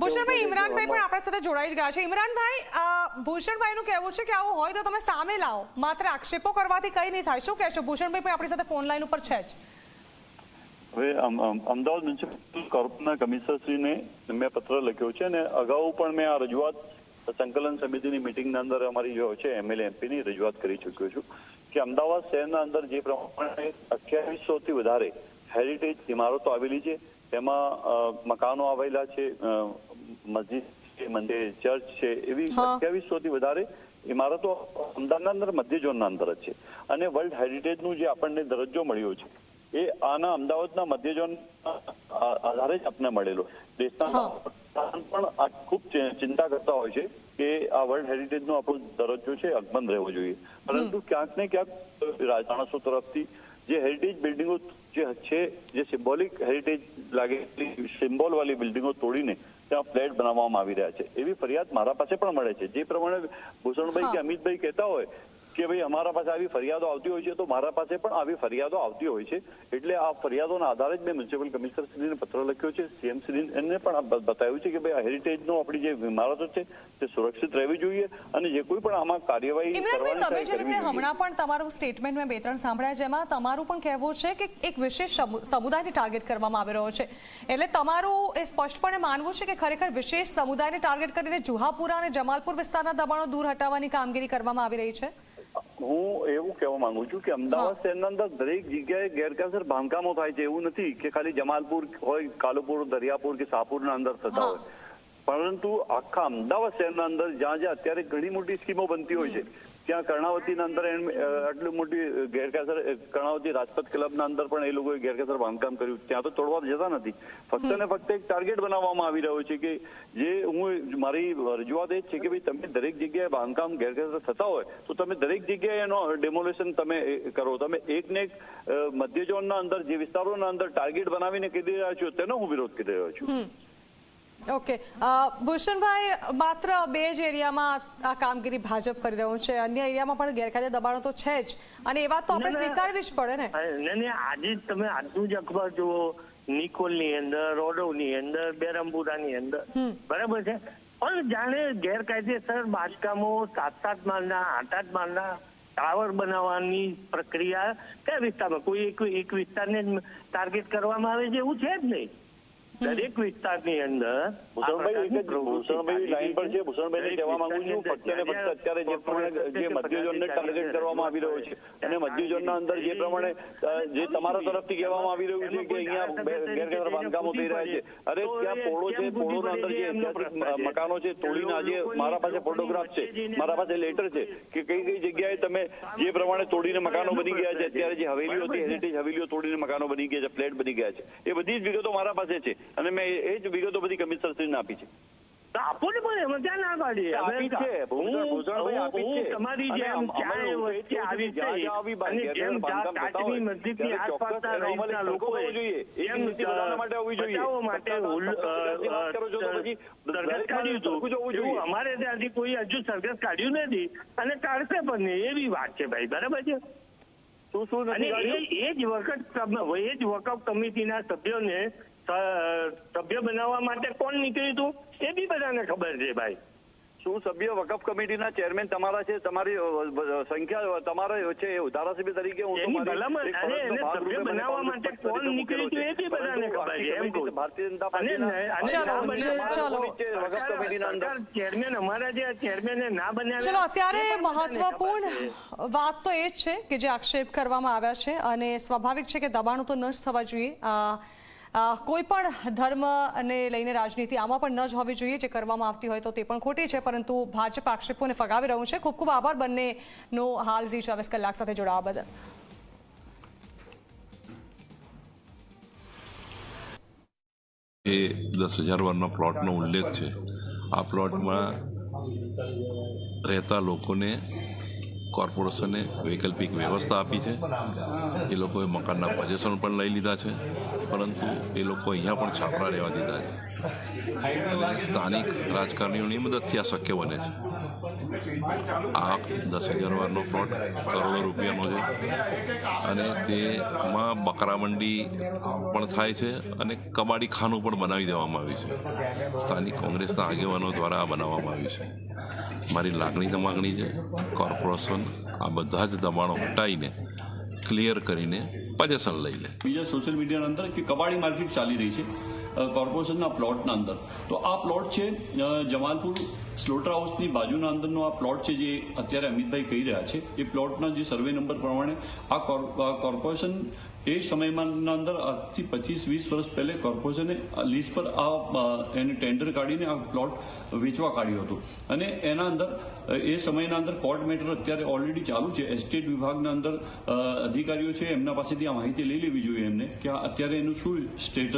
ભૂષણભાઈ, ઇમરાનભાઈ પણ આપણા સાથે જોડાઈ જ ગયા છે. ઇમરાનભાઈ, ભૂષણભાઈનું કહેવું છે કે આવું હોય તો તમે સામે લાવો, માત્ર આક્ષેપો કરવાથી કંઈ નહીં થાય. શું કહેશો? ભૂષણભાઈ પણ આપણી સાથે ફોન લાઈન ઉપર છે જ. હવે અમદાવાદ મ્યુનિસિપલ કોર્પોરેશનના કમિશનરશ્રીને મેં પત્ર લખ્યો છે અને અગાઉ પણ મેં આ રજૂઆત સંકલન સમિતિની મિટિંગના અંદર અમારી જે છે એમએલએ એમપીની રજૂઆત કરી ચૂક્યો છું કે અમદાવાદ શહેરના અંદર જે પ્રમાણે 2800થી વધારે હેરિટેજ ઇમારતો આવેલી છે, તેમાં મકાનો આવેલા છે, મસ્જિદ છે, મંદિર, ચર્ચ છે, એવી 2800થી વધારે ઇમારતો અમદાવાદના અંદર મધ્ય ઝોનના અંદર જ છે. અને વર્લ્ડ હેરિટેજનું જે આપણને દરજ્જો મળ્યો છે એ આના અમદાવાદના મધ્ય ઝોન આધારે જ આપને મળેલો. દેશના પણ આ ખૂબ ચિંતા કરતા હોય છે કે આ વર્લ્ડ હેરિટેજનો આપણો દરજ્જો છે અકબંધ રહેવો જોઈએ, પરંતુ ક્યાંક ને ક્યાંક રાજમાણસો તરફથી જે હેરિટેજ બિલ્ડિંગો જે છે, જે સિમ્બોલિક હેરિટેજ લાગે સિમ્બોલ વાળી બિલ્ડિંગો તોડીને ત્યાં ફ્લેટ બનાવવામાં આવી રહ્યા છે, એવી ફરિયાદ મારા પાસે પણ મળે છે. જે પ્રમાણે ભૂષણભાઈ કે અમિતભાઈ કહેતા હોય કે ભાઈ અમારા પાસે આવી ફરિયાદો આવતી હોય છે, તો મારા પાસે પણ આવી ફરિયાદો આવતી હોય છે. એટલે આ ફરિયાદોના આધારે જ મેં મ્યુનિસિપલ કમિશનરશ્રીને પત્ર લખ્યો છે. સીએમશ્રીને પણ બતાવ્યું છે કે ભાઈ આ હેરિટેજનો આપણી જે ઇમારતો છે તે સુરક્ષિત રહેવી જોઈએ અને જે કોઈ પણ આમાં કાર્યવાહી કરવાની તમે જે રીતે હમણાં પણ તમારું સ્ટેટમેન્ટ મેં 2-3 સાંભળ્યા, જેમાં તમારું પણ કહેવું છે કે એક વિશેષ સમુદાયને ટાર્ગેટ કરવામાં આવી રહ્યો છે. એટલે તમારું એ સ્પષ્ટપણે માનવું છે કે ખરેખર વિશેષ સમુદાયને ટાર્ગેટ કરીને જુહાપુરા અને જમાલપુર વિસ્તારના દબાણો દૂર હટાવવાની કામગીરી કરવામાં આવી રહી છે. હું એવું કહેવા માંગુ છું કે અમદાવાદ શહેરના અંદર દરેક જગ્યાએ ગેરકાયદેસર બાંધકામો થાય છે. એવું નથી કે ખાલી જમાલપુર હોય, કાલુપુર, દરિયાપુર કે શાહપુરના અંદર થતા હોય, પરંતુ આખા અમદાવાદ શહેરના અંદર જ્યાં જ્યાં અત્યારે ઘણી મોટી સ્કીમો બનતી હોય છે, ત્યાં કર્ણાવતીના અંદર આટલી મોટી ગેરકાયદેસર કર્ણાવતી રાજપથ ક્લબના અંદર પણ એ લોકોએ ગેરકાયદેસર બાંધકામ કર્યું. ત્યાં તો તોડવા જતા નથી, ફક્ત ને ફક્ત એક ટાર્ગેટ બનાવવામાં આવી રહ્યો છે કે જે મારી રજૂઆત એ છે કે ભાઈ તમે દરેક જગ્યાએ બાંધકામ ગેરકાયદેસર થતા હોય તો તમે દરેક જગ્યાએ એનો ડેમોલેશન તમે કરો. તમે એક ને એક મધ્ય ઝોનના અંદર જે વિસ્તારોના અંદર ટાર્ગેટ બનાવીને કહી રહ્યા છો તેનો હું વિરોધ કરી રહ્યો છું. ઓકે ભૂષણભાઈ, માત્ર 2 જ એરિયામાં આ કામગીરી ભાજપ કરી રહ્યું છે, અન્ય એરિયામાં પણ ગેરકાયદે દબાણો તો છે જ, અને એ વાત તો આપણે સ્વીકારવી જ પડે ને. આજે તમે આજનું જ અખબાર જુઓ, નિકોલની અંદર, રોડોની અંદર, બેરમપુરાની અંદર, બરાબર છે, પણ જાણે ગેરકાયદેસર બાંધકામો 7-7 માળના 8-8 માળના ટાવર બનાવવાની પ્રક્રિયા કયા વિસ્તારમાં, કોઈ એક વિસ્તારને ટાર્ગેટ કરવામાં આવે છે એવું છે જ નહીં. દરેક વિસ્તારની અંદર ભૂષણભાઈ લાઈન પર છે. ભૂષણભાઈને કહેવા માંગુ છું ફક્ત ને ફક્ત અત્યારે જે પ્રમાણે જે મધ્ય ઝોનને ટાર્ગેટ કરવામાં આવી રહ્યો છે અને મધ્ય ઝોનના અંદર જે પ્રમાણે જે તમારા તરફથી કહેવામાં આવી રહ્યું છે કે અહીંયા ગેરકાયદેસર બાંધકામો થઈ રહ્યા છે, અરે ત્યાં પોળો છે, પોળોના અંદર જે ઐતિહાસિક મકાનો છે તોડીને આજે મારા પાસે ફોટોગ્રાફ છે, મારા પાસે લેટર છે કે કઈ કઈ જગ્યાએ તમે જે પ્રમાણે તોડીને મકાનો બની ગયા છે. અત્યારે જે હવેલીઓ હતી, હેરિટેજ હવેલીઓ તોડીને મકાનો બની ગયા છે, ફ્લેટ બની ગયા છે, એ બધી જ વિગતો મારા પાસે છે અને મેં એ જ વિગતો બધી કમિશનરશ્રીને આપી છે. આપો ને, પણ એમાં ક્યાં ના પાડી આપી છે ભૂષણભાઈ, આપી છે. તમારી જેમ ચાય વચ્ચે આવી છે અને જેમ કાચની મસ્જિદની આસપાસના રહીશના લોકોએ એમ બચાવવા માટે સરઘસ કાઢ્યું હતું, અમારે ત્યાંથી કોઈ હજુ સરઘસ કાઢ્યું નથી અને કાઢશે પણ નહીં, એવી વાત છે ભાઈ, બરાબર છે. અને એ જ વકફ કમિટીના સભ્યોને સભ્ય બનાવવા માટે કોણ નીકળ્યું હતું એ બી બધાને ખબર છે ભાઈ. શું સભ્ય વકફ કમિટીના ચેરમેન તમારા છે, તમારી સંખ્યા તમારા છે, ધારાસભ્ય તરીકે હું સભ્ય બનાવવા માટે કોણ નીકળ્યું હતું એ બી બધાને ખબર છે એમ કહું. ભારતીય જનતા પાર્ટીના ચેરમેન અમારા જે ચેરમેને ના બન્યા. ચલો, અત્યારે મહત્વપૂર્ણ વાત તો એ જ છે કે જે આક્ષેપ કરવામાં આવ્યા છે, અને સ્વાભાવિક છે કે દબાણો તો ન જ થવા જોઈએ. કોઈ પણ ધર્મને લઈને રાજનીતિ આમાં પણ ન જ હોવી જોઈએ. જે કરવામાં આવતી હોય તો તે પણ ખોટી છે, પરંતુ ભાજપ આક્ષેપોને ફગાવી રહ્યું છે. ખૂબ ખૂબ આભાર બંનેનો હાલ ઝી 24 કલાક સાથે જોડાવા બદલ. એ 10,000 વારનો પ્લોટનો ઉલ્લેખ છે. આ પ્લોટમાં રહેતા લોકોને કોર્પોરેશને વૈકલ્પિક વ્યવસ્થા આપી છે. એ લોકોએ મકાનના પોઝેશન પણ લઈ લીધા છે, પરંતુ એ લોકો અહીંયા પણ છાપરા રહેવા દીધા છે. સ્થાનિક રાજકારણીઓની મદદથી આ શક્ય બને છે. આ 10,000 વારનો પ્લોટ કરોડો રૂપિયાનો છે અને તેમાં બકરા મંડી પણ થાય છે અને કબાડી ખાનું પણ બનાવી દેવામાં આવ્યું છે. સ્થાનિક કોંગ્રેસના આગેવાનો દ્વારા આ બનાવવામાં આવ્યું છે. મારી લાગણી છે કોર્પોરેશન આ બધા જ દબાણો હટાવીને ક્લિયર કરીને પોઝેશન લઈ લે. બીજા સોશિયલ મીડિયાના અંદર કે કબાડી માર્કેટ ચાલી રહી છે કોર્પોરેશનના પ્લોટના અંદર. તો આ પ્લોટ છે જમાલપુર સ્લોટર હાઉસની બાજુના અંદરનો આ પ્લોટ છે જે અત્યારે અમિતભાઈ કહી રહ્યા છે. એ પ્લોટના જે સર્વે નંબર પ્રમાણે આ કોર્પોરેશન એ સમયમાં અંદર આજથી 25-20 વર્ષ પહેલે કોર્પોરેશને લીઝ પર એને ટેન્ડર કાઢીને આ પ્લોટ વેચવા કાઢ્યો હતો અને એના અંદર એ સમયના અંદર કોર્ટ મેટર અત્યારે ઓલરેડી ચાલુ છે. એસ્ટેટ વિભાગના અંદર અધિકારીઓ છે એમના પાસેથી આ માહિતી લઈ લેવી જોઈએ એમને કે અત્યારે એનું શું સ્ટેટસ